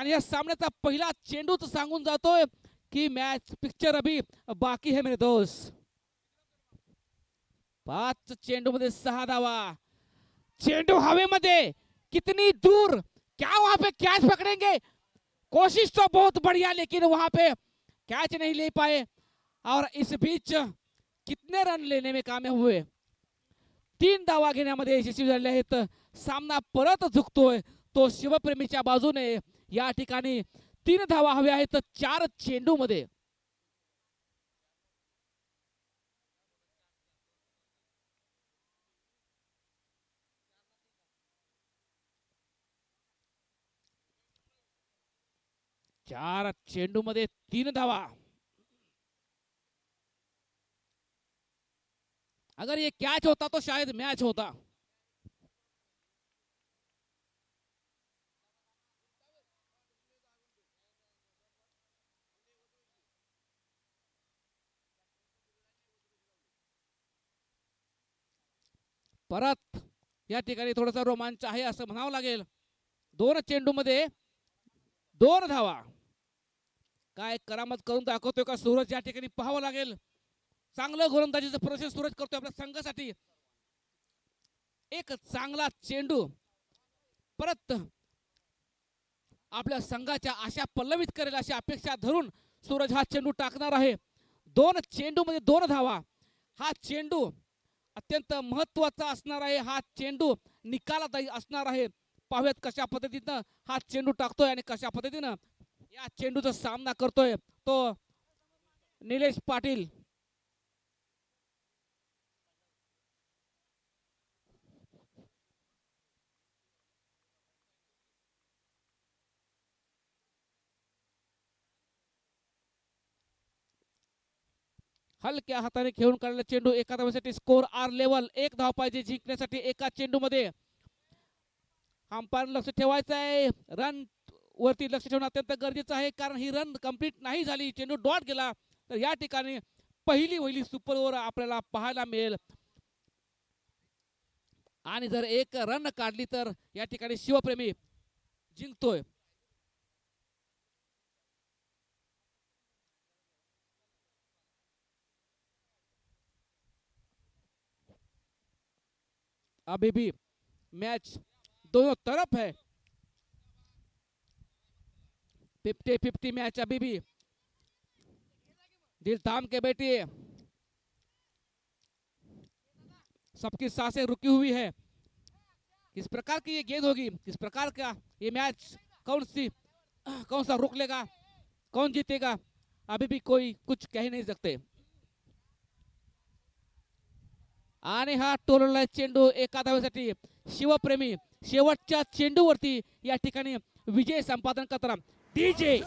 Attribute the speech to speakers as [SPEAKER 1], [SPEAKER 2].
[SPEAKER 1] आणि या सामन्याचा पहिला चेंडूच सांगून जातोय की मॅच पिक्चर अभी बाकी है मेरे दोस्त. 5 चेंडू मध्ये 6 धावा. चेंडू हवेमध्ये, कितनी दूर, क्या वहां पे कैच पकड़ेंगे? कोशिश तो बहुत बढ़िया, लेकिन वहां पे कैच नहीं ले पाए. और इस बीच कितने रन लेने में कामयाब हुए. 3 धावा घेण्यामध्ये यशस्वी झाले आहेत. सामना परत झुकतोय तो शिवप्रेमीच्या बाजूने. या ठिकाणी 3 धावा हव्या आहेत 4 चेंडू मध्ये. चार चेंडू मध्ये 3 धावा. अगर ये कैच होता तो शायद मैच होता. परत या ठिकाणी थोडासा रोमांच आहे असं म्हणावं लागेल. 2 चेंडू मध्ये 2 धावा. काय करामत करून दाखवतोय का सूरज? या ठिकाणी पाहावं लागेल. चांगलं गोलंदाजीचं प्रोसेस सूरज करतोय आपल्या संघासाठी. एक चांगला चेंडू परत आपल्या संघाच्या आशा पल्लवित करेल अशी अपेक्षा धरून सूरज हा चेंडू टाकणार आहे. 2 चेंडू मध्ये 2 धावा. हा चेंडू अत्यंत महत्त्वाचा असणार आहे. हा चेंडू निकालादायी असणार आहे. पाहूयात कशा पद्धतीनं हा चेंडू टाकतोय आणि कशा पद्धतीनं या चेंडूचा सामना करतोय तो निलेश पाटील. हलक्या हाताने खेळून काढलेला चेंडू एका धावेसाठी. Score R level. 1 धाव पाहिजे जिंकण्यासाठी एका चेंडू मध्ये. अंपायर लक्ष ठेवायचं आहे. रन वरती लक्ष ठेवणं अत्यंत गरजेचं आहे, कारण ही रन कंप्लीट नाही झाली, चेंडू डॉट गेला तर या ठिकाणी पहिली सुपर ओव्हर आपल्याला पाहायला मिळेल. आणि जर 1 रन काढली तर या ठिकाणी शिवप्रेमी जिंकतोय. अभी भी मैच दोनों तरफ है. 50-50 मैच अभी भी. दिल थाम के बैठिए, सबकी सांसें रुकी हुई है. किस प्रकार की ये गेंद होगी, किस प्रकार का ये मैच, कौन सा रुक लेगा, कौन जीतेगा, अभी भी कोई कुछ कह नहीं सकते. आणि हा टोलला चेंडू एका धावेसाठी. शिवप्रेमी शेवटच्या चेंडूवरती या ठिकाणी विजय संपादन करताना. डीजे